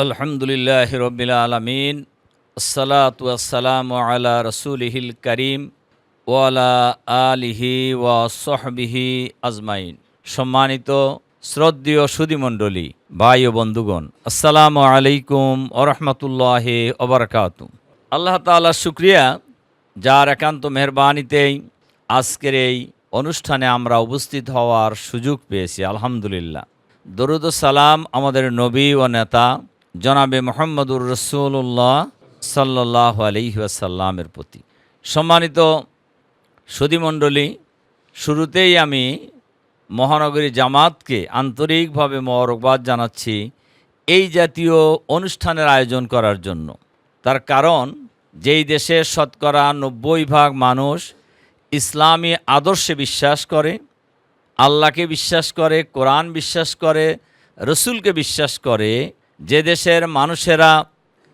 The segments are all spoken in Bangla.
আলহামদুলিল্লাহি রব্বিল আলামিন আসসালাতু ওয়াসসালামু আলা রাসূলিহিল কারীম ওয়া আলা আলিহি ওয়া সাহবিহি আজমাইন। সম্মানিত শ্রদ্ধেয় সুধীমণ্ডলী, ভাই ও বন্ধুগণ, আসসালামু আলাইকুম ওয়া রাহমাতুল্লাহি ওয়া বারাকাতুহু। আল্লাহ তাআলার শুকরিয়া, যার একান্ত মেহেরবানিতেই আজকের এই অনুষ্ঠানে আমরা উপস্থিত হওয়ার সুযোগ পেয়েছি। আলহামদুলিল্লাহ। দরুদ ও সালাম আমাদের নবী ও নেতা জনাবে মুহাম্মদুর রাসূলুল্লাহ সাল্লাল্লাহু আলাইহি ওয়াসাল্লামের প্রতি। সম্মানিত সুধীমণ্ডলী, শুরুতেই আমি মহানগরী জামাতকে আন্তরিকভাবে মোবারকবাদ জানাচ্ছি এই জাতীয় অনুষ্ঠানের আয়োজন করার জন্য। তার কারণ, যেই দেশের শতকরা 90% মানুষ ইসলামী আদর্শে বিশ্বাস করে, আল্লাহকে বিশ্বাস করে, কোরআন বিশ্বাস করে, রসুলকে বিশ্বাস করে, যে দেশের মানুষেরা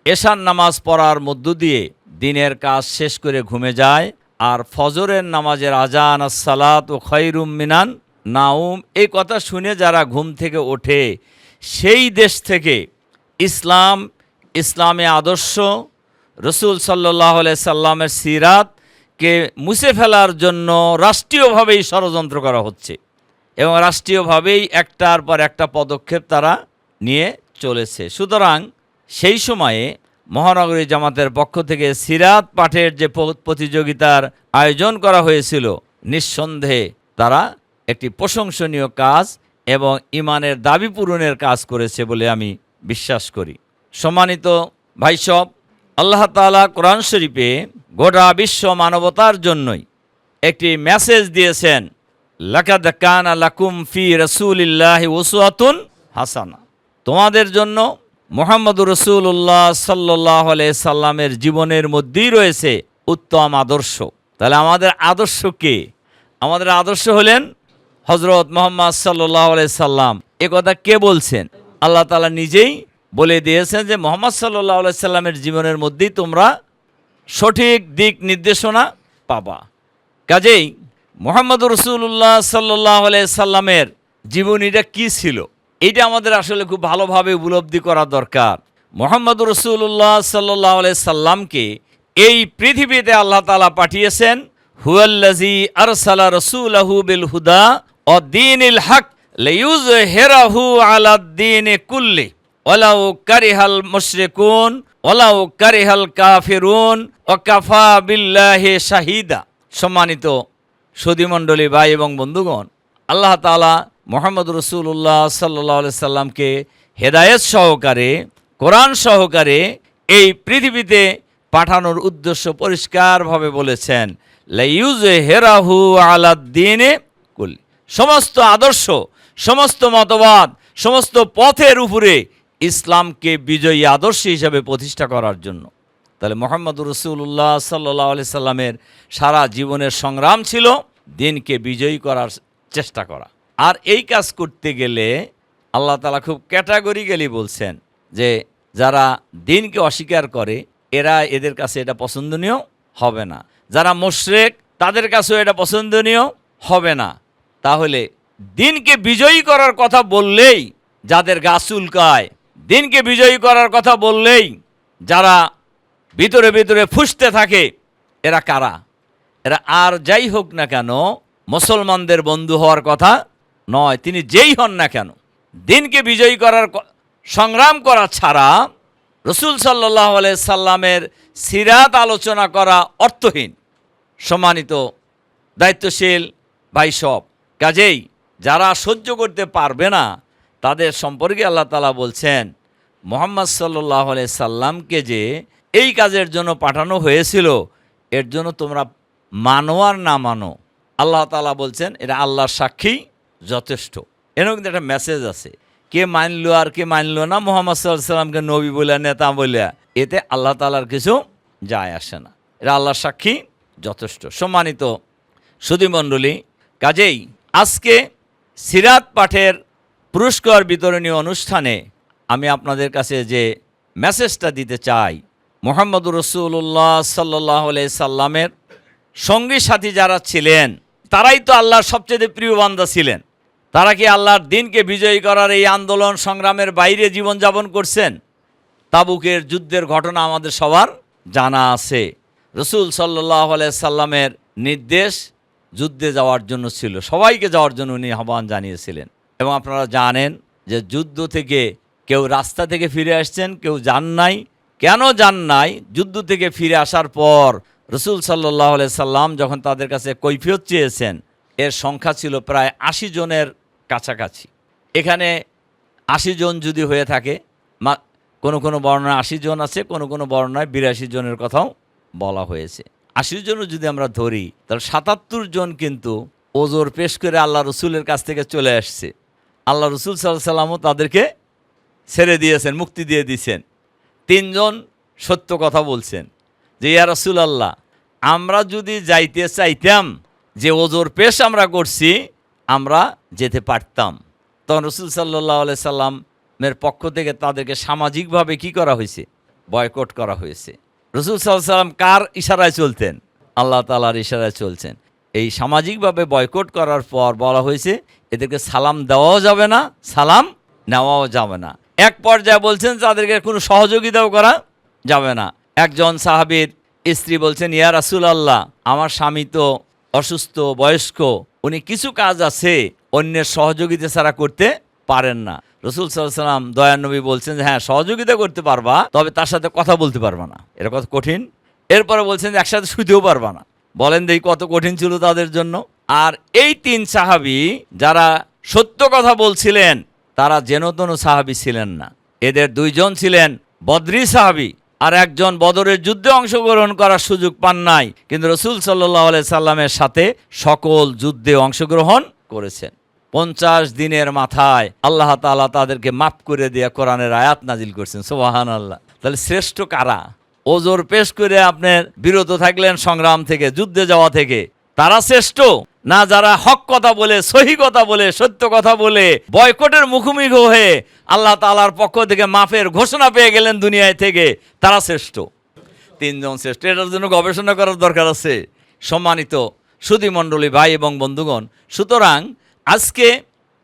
এশার নামাজ পড়ার মধ্য দিয়ে দিনের কাজ শেষ করে ঘুমে যায়, আর ফজরের নামাজের আজান আসসালাত ও খৈরুম মিনান নাউম এই কথা শুনে যারা ঘুম থেকে ওঠে, সেই দেশ থেকে ইসলামী আদর্শ, রসুল সাল্লাল্লাহু আলাইহি সাল্লামের সিরাতকে মুছে ফেলার জন্য রাষ্ট্রীয়ভাবেই ষড়যন্ত্র করা হচ্ছে এবং রাষ্ট্রীয়ভাবেই একটার পর একটা পদক্ষেপ তারা নিয়ে চলেছে। সুতরাং সেই সময়ে মহানগরী জামাতের পক্ষ থেকে সিরাত পাঠের যে প্রতিযোগিতার আয়োজন করা হয়েছিল, নিঃসন্দেহে তারা একটি প্রশংসনীয় কাজ এবং ইমানের দাবি পূরণের কাজ করেছে বলে আমি বিশ্বাস করি। সম্মানিত ভাইসব, আল্লাহ তাআলা কোরআন শরীফে গোটা বিশ্ব মানবতার জন্যই একটি মেসেজ দিয়েছেন, লাকাদ কানা লাকুম ফি রাসূলিল্লাহি উসওয়াতুন হাসানা। তোমাদের জন্য মুহাম্মদুর রাসূলুল্লাহ সাল্লাল্লাহু আলাইহি সাল্লামের জীবনের মধ্যেই রয়েছে উত্তম আদর্শ। তাহলে আমাদের আদর্শ কে? আমাদের আদর্শ হলেন হযরত মুহাম্মদ সাল্লাল্লাহু আলাইহি সাল্লাম। এ কথা কে বলছেন? আল্লাহ তাআলা নিজেই বলে দিয়েছেন যে মুহাম্মদ সাল্লাল্লাহু আলাইহি সাল্লামের জীবনের মধ্যেই তোমরা সঠিক দিক নির্দেশনা পাবা। কাজেই মুহাম্মদুর রাসূলুল্লাহ সাল্লাল্লাহু আলাইহি সাল্লামের জীবনীটা কি ছিল, এটা আমাদের আসলে খুব ভালোভাবে উপলব্ধি করা দরকার। মুহাম্মদুর রাসূলুল্লাহ সাল্লাল্লাহু আলাইহি সাল্লামকে এই পৃথিবীতে আল্লাহ তাআলা পাঠিয়েছেন, হুয়াল্লাযী আরসালা রাসূলাহু বিল হুদা ওয়া দীনিল হক লিইয়ুযহিরাহু আলাদ-দীনি কুল্লি ওয়ালাউ কারিহাল মুশরিকুন ওয়ালাউ কারিহাল কাফিরুন ওয়া কাফা বিল্লাহি শাহিদা। সম্মানিত সুধীমণ্ডলী, ভাই এবং বন্ধুগণ, আল্লাহ তাআলা মুহাম্মদুর রাসূলুল্লাহ সাল্লাল্লাহু আলাইহি সাল্লামকে হেদায়েত সহকারে, কোরআন সহকারে এই পৃথিবীতে পাঠানোর উদ্দেশ্য পরিষ্কারভাবে বলেছেন, লাইয়ুযহিরাহু আলাদ-দীনি কুল্লি। সমস্ত আদর্শ, সমস্ত মতবাদ, সমস্ত পথের উপরে ইসলামকে বিজয়ী আদর্শ হিসাবে প্রতিষ্ঠা করার জন্য। তাহলে মুহাম্মদুর রাসূলুল্লাহ সাল্লাল্লাহু আলাইহি সাল্লামের সারা জীবনের সংগ্রাম ছিল দিনকে বিজয়ী করার চেষ্টা করা। আর এই কাজ করতে গেলে আল্লাহ তাআলা খুব ক্যাটাগরিক্যালি বলছেন যে যারা দিনকে অস্বীকার করে এদের কাছে এটা পছন্দনীয় হবে না, যারা মুশরিক তাদের কাছেও এটা পছন্দনীয় হবে না। তাহলে দিনকে বিজয়ী করার কথা বললেই যাদের গা চুলকায়, দিনকে বিজয়ী করার কথা বললেই যারা ভিতরে ভিতরে ফুঁসতে থাকে, এরা কারা? এরা আর যাই হোক না কেন মুসলমানদের বন্ধু হওয়ার কথা নয়, তিনি যেই হন না কেন। দিনকে বিজয়ী করার সংগ্রাম করা ছাড়া রসুল সাল্লাল্লাহু আলাইহি সাল্লামের সিরাত আলোচনা করা অর্থহীন। সম্মানিত দায়িত্বশীল ভাই সব, কাজেই যারা সহ্য করতে পারবে না তাদের সম্পর্কে আল্লাহ তাআলা বলছেন, মুহাম্মদ সাল্লাল্লাহু আলাইহি সাল্লামকে যে এই কাজের জন্য পাঠানো হয়েছিল, এর জন্য তোমরা মানো আর না মানো, আল্লাহ তাআলা বলছেন এটা আল্লাহর সাক্ষী যথেষ্ট। এরকম কিন্তু একটা মেসেজ আছে, কে মানলো আর কে মানলো না, মুহাম্মদ সাল্লাল্লাহু আলাইহি সাল্লামকে নবী বলে নেতা বলে, এতে আল্লাহ তাআলার কিছু যায় আসে না, এটা আল্লাহর সাক্ষী যথেষ্ট। সম্মানিত সুধীমণ্ডলী, কাজেই আজকে সিরাত পাঠের পুরস্কার বিতরণী অনুষ্ঠানে আমি আপনাদের কাছে যে মেসেজটা দিতে চাই, মুহাম্মদুর রাসূলুল্লাহ সাল্লাল্লাহু আলাইহি সাল্লামের সঙ্গী সাথী যারা ছিলেন তারাই তো আল্লাহর সবচেয়ে প্রিয় বান্দা ছিলেন। তারা কি আল্লাহর দিনকে বিজয়ী করার এই আন্দোলন সংগ্রামের বাইরে জীবনযাপন করছেন? তাবুকের যুদ্ধের ঘটনা আমাদের সবার জানা আছে। রসুল সাল্লাল্লাহু আলাইহি সাল্লামের নির্দেশ যুদ্ধে যাওয়ার জন্য ছিল, সবাইকে যাওয়ার জন্য উনি আহ্বান জানিয়েছিলেন। এবং আপনারা জানেন যে যুদ্ধ থেকে কেউ রাস্তা থেকে ফিরে আসছেন, কেউ যান নাই। কেন যান নাই? যুদ্ধ থেকে ফিরে আসার পর রসুল সাল্লাল্লাহু আলাইহি সাল্লাম যখন তাদের কাছে কৈফিয়ত চেয়েছেন, এর সংখ্যা ছিল প্রায় ৮০ জনের কাছাকাছি। এখানে ৮০ জন যদি হয়ে থাকে, কোনো কোনো বর্ণনায় ৮০ জন আছে, কোনো কোনো বর্ণনায় ৮২ জনের কথাও বলা হয়েছে। ৮০ জনও যদি আমরা ধরি, তাহলে ৭৭ জন কিন্তু ওজর পেশ করে আল্লাহ রসুলের কাছ থেকে চলে আসছে। আল্লাহ রসুল সাল্লাল্লাহু আলাইহি সাল্লামও তাদেরকে ছেড়ে দিয়েছেন, মুক্তি দিয়ে দিয়েছেন। ৩ জন সত্য কথা বলছেন যে ইয়া রাসূলুল্লাহ, আমরা যদি যাইতে চাইতাম, যে ওজর পেশ আমরা করছি, আমরা যেতে পারতাম। তখন রসুল সাল্লাল্লাহু আলাইহি সাল্লামের পক্ষ থেকে তাদেরকে সামাজিকভাবে কি করা হয়েছে? বয়কট করা হয়েছে। রসুল সাল্লাল্লাহু আলাইহি সাল্লাম কার ইশারায় চলতেন? আল্লাহ তাআলার ইশারায় চলছেন। এই সামাজিকভাবে বয়কট করার পর বলা হয়েছে এদেরকে সালাম দেওয়াও যাবে না, সালাম নেওয়াও যাবে না। এক পর্যায়ে বলছেন তাদেরকে কোনো সহযোগিতাও করা যাবে না। একজন সাহাবীর স্ত্রী বলছেন, ইয়া রাসূলুল্লাহ, আমার স্বামী তো অসুস্থ, বয়স্ক, উনি কিছু কাজ আছে অন্যের সহযোগিতা ছাড়া করতে পারেন না। রসুল সাল্লাল্লাহু আলাইহি সাল্লাম দয়ার নবী বলছেন যে হ্যাঁ, সহযোগিতা করতে পারবা, তবে তার সাথে কথা বলতে পারবা না। এটা কত কঠিন। এরপরে বলছেন যে একসাথে শুতেও পারবা না। বলেন দেখি কত কঠিন ছিল তাদের জন্য। আর এই ৩ সাহাবী যারা সত্য কথা বলছিলেন, তারা যেনতেন সাহাবী ছিলেন না। এদের 2 জন ছিলেন বদরি সাহাবী, আর একজন বদরের যুদ্ধে অংশগ্রহণ করার সুযোগ পান নাই, কিন্তু রসুল সাল্লাল্লাহু আলাইহি সাল্লামের সাথে সকল যুদ্ধে অংশগ্রহণ করেছেন। 50 দিনের মাথায় আল্লাহ তাআলা তাদেরকে মাফ করে দিয়ে কোরআনের আয়াত নাজিল করছেন। সুবহানাল্লাহ। তাহলে শ্রেষ্ঠ কারা? ওজর পেশ করে আপনার বিরত থাকলেন সংগ্রাম থেকে, যুদ্ধে যাওয়া থেকে, তারা শ্রেষ্ঠ? না যারা হক কথা বলে, সহি কথা বলে, সত্য কথা বলে বয়কটের মুখোমুখি হয়ে আল্লাহ তাআলার পক্ষ থেকে মাফের ঘোষণা পেয়ে গেলেন দুনিয়ায় থেকে, তারা শ্রেষ্ঠ? 3 জন শ্রেষ্ঠ। এটার জন্য গবেষণা করার দরকার আছে। সম্মানিত সুধীমণ্ডলী, ভাই এবং বন্ধুগণ, সুতরাং আজকে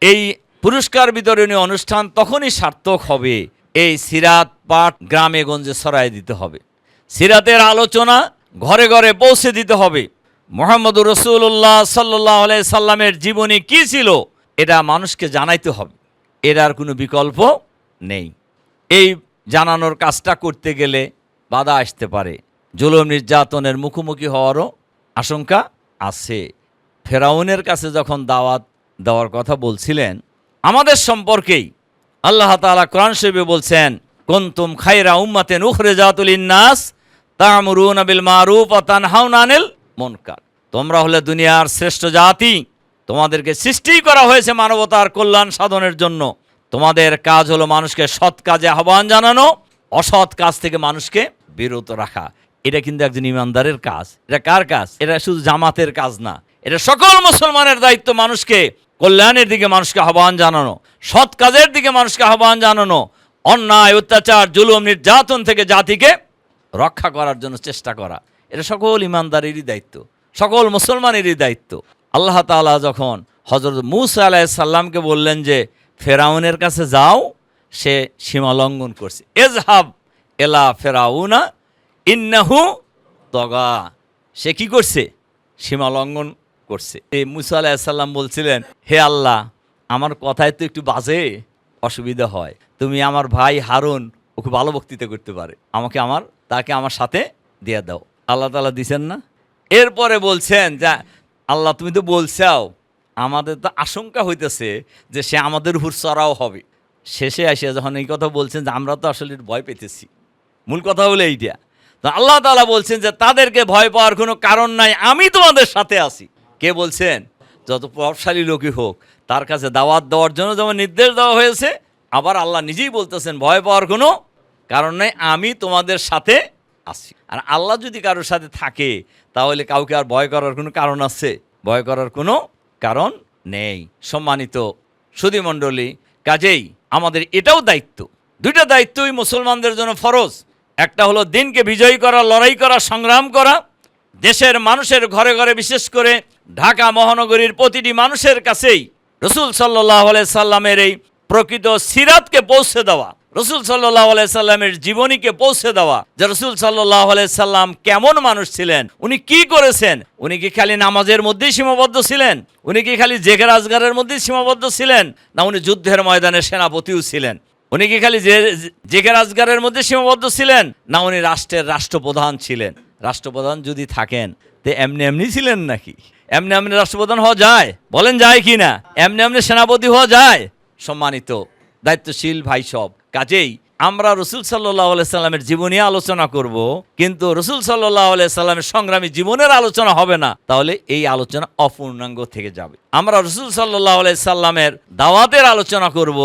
এই পুরস্কার বিতরণী অনুষ্ঠান তখনই সার্থক হবে, এই সিরাত পাঠ গ্রামে গঞ্জে ছড়ায় দিতে হবে, সিরাতের আলোচনা ঘরে ঘরে পৌঁছে দিতে হবে। মুহাম্মদুর রাসূলুল্লাহ সাল্লাল্লাহু আলাইহি সাল্লামের জীবনী কী ছিল এটা মানুষকে জানাইতে হবে, এর আর কোনো বিকল্প নেই। এই জানানোর কাজটা করতে গেলে বাধা আসতে পারে, জুলুম নির্যাতনের মুখোমুখি হওয়ারও আশঙ্কা আছে। ফেরাউনের কাছে যখন দাওয়াত দেওয়ার কথা বলছিলেন আমাদের সম্পর্কেই, আল্লাহ তাআলা কোরআন শরীফে বলছেন, কুনতুম খায়রা উম্মাতিন উখরিজাত লিন-নাস তা'মুরুনা বিল মারুফ ওয়া তানহাউনা আনিল মুনকার। তোমরা হলে দুনিয়ার শ্রেষ্ঠ জাতি, তোমাদেরকে সৃষ্টি করা হয়েছে মানবতার কল্যাণ সাধনের জন্য। তোমাদের কাজ হলো মানুষকে সৎ কাজে আহ্বান জানানো, অসৎ কাজ থেকে মানুষকে বিরত রাখা। এটা কিন্তু একজন ইমানদারের কাজ। এটা কার কাজ? এটা শুধু জামাতের কাজ না, এটা সকল মুসলমানের দায়িত্ব, মানুষকে কল্যাণের দিকে মানুষকে আহ্বান জানানো, সৎ কাজের দিকে মানুষকে আহ্বান জানানো, অন্যায় অত্যাচার জুলুম নির্যাতন থেকে জাতিকে রক্ষা করার জন্য চেষ্টা করা। এটা সকল ইমানদারেরই দায়িত্ব, সকল মুসলমানেরই দায়িত্ব। আল্লাহ তাআলা যখন হযরত মূসা আলাইহিস সালামকে বললেন যে ফেরাউনের কাছে যাও, সে সীমা লঙ্ঘন করছে। ইযহাব ইলা ফিরাউনা ইন্নাহু তাগা, সে কি করছে? সীমা লঙ্ঘন করছে। এই মূসা আলাইহিস সালাম বলছিলেন, হে আল্লাহ, আমার কথায় তো একটু বাজে অসুবিধা হয়, তুমি আমার ভাই হারুন, ও খুব ভালো বক্তৃতা করতে পারে, তাকে আমার সাথে দিয়ে দাও। আল্লাহ তাআলা দিছেন না। এরপরে বলছেন যে আল্লাহ, তুমি তো বলছাও, আমাদের তো আশঙ্কা হইতেছে যে সে আমাদের উপর চড়াও হবে। শেষে আসিয়া যখন এই কথা বলছেন যে আমরা তো আসলে ভয় পেতেছি, মূল কথা হলো এইটা। তো আল্লাহ তাআলা বলছেন যে তাদেরকে ভয় পাওয়ার কোনো কারণ নাই, আমি তোমাদের সাথে আছি। কে বলছেন? যত প্রভাবশালী লোকই হোক, তার কাছে দাওয়াত দেওয়ার জন্য যেমন নির্দেশ দেওয়া হয়েছে, আবার আল্লাহ নিজেই বলতেছেন ভয় পাওয়ার কোনো কারণ নাই, আমি তোমাদের সাথে আছি। আর আল্লাহ যদি কারোর সাথে থাকে, তাহলে কাউকে আর ভয় করার কোনো কারণ আছে? ভয় করার কোনো কারণ নেই। সম্মানিত সুধীমণ্ডলী, কাজেই আমাদের এটাও দায়িত্ব, 2টা দায়িত্বই মুসলমানদের জন্য ফরজ। একটা হলো দিনকে বিজয়ী করা, লড়াই করা, সংগ্রাম করা, দেশের মানুষের ঘরে ঘরে, বিশেষ করে ঢাকা মহানগরীর প্রতিটি মানুষের কাছেই রাসূল সাল্লাল্লাহু আলাইহি সাল্লামের এই প্রকৃত সিরাতকে পৌঁছে দেওয়া, রসুল সাল্লাল্লাহু আলাইহি সাল্লামের জীবনীকে পৌঁছে দেওয়া, যে রসুল সাল্লাল্লাহু আলাইহি সাল্লাম কেমন মানুষ ছিলেন, উনি কি করেছেন। উনি কি খালি নামাজের মধ্যেই সীমাবদ্ধ ছিলেন? উনি কি খালি জেকের আজগারের মধ্যেই সীমাবদ্ধ ছিলেন? না উনি যুদ্ধের ময়দানে সেনাপতিও ছিলেন? উনি কি খালি জেকের আজগারের মধ্যে সীমাবদ্ধ ছিলেন? না উনি রাষ্ট্রের রাষ্ট্রপ্রধান ছিলেন? রাষ্ট্রপ্রধান যদি থাকেন তো এমনি এমনি ছিলেন নাকি? এমনি এমনি রাষ্ট্রপ্রধান হওয়া যায়? বলেন যায় কি না? এমনি এমনি সেনাপতি হওয়া যায়? সম্মানিত দায়িত্বশীল ভাই সব, কাজেই আমরা রসুল সাল্লাল্লাহু আলাইহি সাল্লামের জীবনী আলোচনা করব, কিন্তু রসুল সাল্লাল্লাহু আলাইহি সাল্লামের সংগ্রামী জীবনের আলোচনা হবে না, তাহলে এই আলোচনা অপূর্ণাঙ্গ থেকে যাবে। আমরা রসুল সাল্লাল্লাহু আলাইহি সাল্লামের দাওয়াতের আলোচনা করব।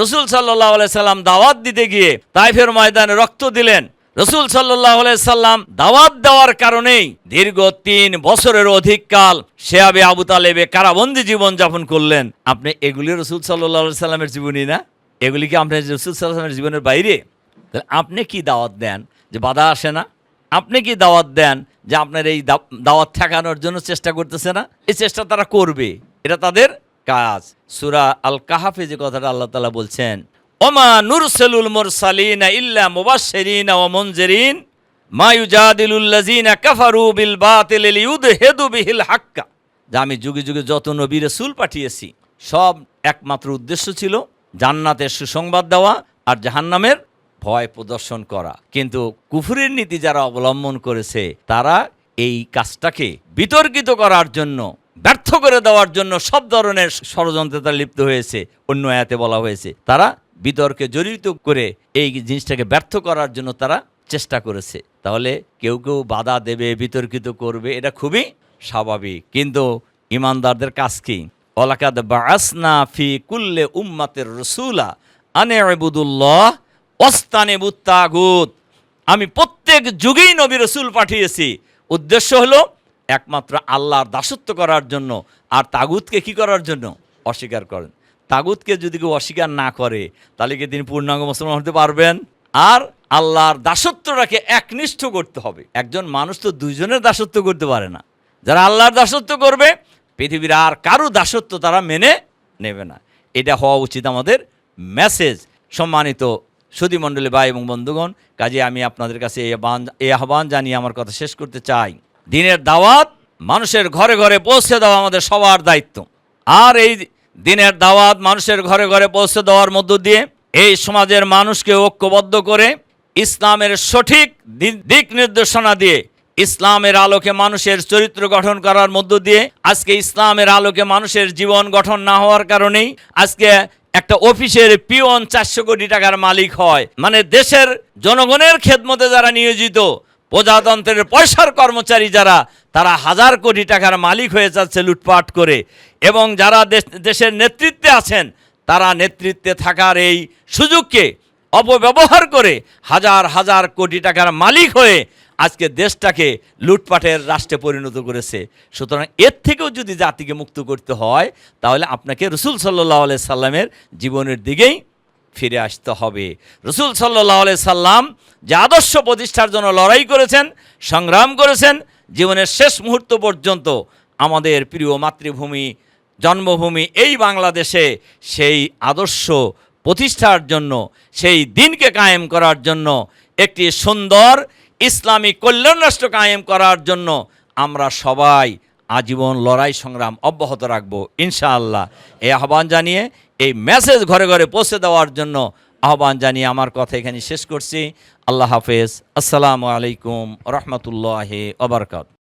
রসুল সাল্লাল্লাহু আলাইহি সাল্লাম দাওয়াত দিতে গিয়ে তাইফের ময়দানে রক্ত দিলেন। রসুল সাল্লাল্লাহু আলাইহি সাল্লাম দাওয়াত দেওয়ার কারণেই দীর্ঘ 3 বছরের অধিক কাল শেয়াবে আবু তালেবে কারাবন্দী জীবন যাপন করলেন। আপনি এগুলি রসুল সাল্লাল্লাহু আলাইহি সাল্লামের জীবনী না? এগুলি কি আপনার রসুল সাল্লাল্লাহু আলাইহি সাল্লামের জীবনের বাইরে? তাহলে আপনি কি দাওয়াত দেন যে বাধা আসে না? আপনি কি দাওয়াত দেন যে আপনার এই দাওয়াত ঠেকানোর জন্য চেষ্টা করতেছে না? এই চেষ্টা তারা করবে, এটা তাদের কাজ। সূরা আল কাহাফে যে কথাটা আল্লাহ তাআলা বলছেন, ওমা নুরসিলুল মুরসালিনা ইল্লা মুবাশশিরিনা ওয়া মুনজিরিন মা ইউজাদিলুল্লাযিনা কাফারু বিল বাতিলি লিইউদহিদু বিহিল হাক্কা। যে আমি যুগে যুগে যত নবী রাসূল পাঠিয়েছি, সব একমাত্র উদ্দেশ্য ছিল জান্নাতের সুসংবাদ দেওয়া আর জাহান্নামের ভয় প্রদর্শন করা। কিন্তু কুফরের নীতি যারা অবলম্বন করেছে, তারা এই কাজটাকে বিতর্কিত করার জন্য, ব্যর্থ করে দেওয়ার জন্য সব ধরনের ষড়যন্ত্রে তারা লিপ্ত হয়েছে। অন্য আয়াতে বলা হয়েছে তারা বিতর্কে জড়িত করে এই জিনিসটাকে ব্যর্থ করার জন্য তারা চেষ্টা করেছে। তাহলে কেউ কেউ বাধা দেবে, বিতর্কিত করবে, এটা খুবই স্বাভাবিক। কিন্তু ইমানদারদের কাজ কি? ওয়ালাকাদ বাআসনা ফি কুল্লি উম্মাতির রাসূলা আন ইবুদুল্লাহ ওয়াস্তানিবুত তাগুত। আমি প্রত্যেক যুগেই নবী রাসূল পাঠিয়েছি, উদ্দেশ্য হলো একমাত্র আল্লাহর দাসত্ব করার জন্য, আর তাগুতকে কি করার জন্য? অস্বীকার করেন। তাগুতকে যদি কেউ অস্বীকার না করে, তাহলে কি তিনি পূর্ণাঙ্গ মুসলমান হতে পারবেন? আর আল্লাহর দাসত্বটাকে একনিষ্ঠ করতে হবে। একজন মানুষ তো দুইজনের দাসত্ব করতে পারে না। যারা আল্লাহর দাসত্ব করবে, পৃথিবীর আর কারো দাসত্ব তারা মেনে নেবে না। এটা হওয়া উচিত আমাদের মেসেজ। সম্মানিত সুধীমণ্ডলী ভাই এবং বন্ধুগণ, কাজে আমি আপনাদের কাছে এই আহ্বান জানিয়ে আমার কথা শেষ করতে চাই। দিনের দাওয়াত মানুষের ঘরে ঘরে পৌঁছে দেওয়া আমাদের সবার দায়িত্ব। আর এই দিনের দাওয়াত মানুষের ঘরে ঘরে পৌঁছে দেওয়ার মধ্য দিয়ে এই সমাজের মানুষকে ঐক্যবদ্ধ করে ইসলামের সঠিক দিক নির্দেশনা দিয়ে, ইসলামের আলোকে মানুষের চরিত্র গঠন করার মধ্য দিয়ে, আজকে ইসলামের আলোকে মানুষের জীবন গঠন না হওয়ার কারণেই আজকে একটা অফিসের পিয়ন 400 কোটি টাকার মালিক হয়। মানে দেশের জনগণের খেদমতে যারা নিয়োজিত, প্রজাতন্ত্রের পয়সার কর্মচারী যারা, তারা 1000 কোটি টাকার মালিক হয়ে যাচ্ছে লুটপাট করে। এবং যারা দেশের নেতৃত্বে আছেন, তারা নেতৃত্বে থাকার এই সুযোগকে অপব্যবহার করে হাজার হাজার কোটি টাকার মালিক হয়ে আজকে দেশটাকে লুটপাটের রাষ্ট্রে পরিণত করেছে। সুতরাং এর থেকেও যদি জাতিকে মুক্ত করতে হয়, তাহলে আপনাকে রসুল সাল্লাল্লাহু আলাইহি সাল্লামের জীবনের দিকেই ফিরে আসতে হবে। রসুল সাল্লাল্লাহু আলাইহি সাল্লাম যে আদর্শ প্রতিষ্ঠার জন্য লড়াই করেছেন, সংগ্রাম করেছেন, জীবনের শেষ মুহূর্ত পর্যন্ত আমাদের প্রিয় মাতৃভূমি, জন্মভূমি এই বাংলাদেশে সেই আদর্শ প্রতিষ্ঠার জন্য, সেই দিনকে কায়েম করার জন্য, একটি সুন্দর ইসলামী কল্যাণ রাষ্ট্র কায়েম করার জন্য আমরা সবাই আজীবন লড়াই সংগ্রাম অব্যাহত রাখব ইনশাআল্লাহ। এই আহ্বান জানিয়ে, এই মেসেজ ঘরে ঘরে পৌঁছে দেওয়ার জন্য আহ্বান জানিয়ে আমার কথা এখানে শেষ করছি। আল্লাহ হাফেজ। আসসালামু আলাইকুম রহমতুল্লাহি ওয়া বারাকাতুহু।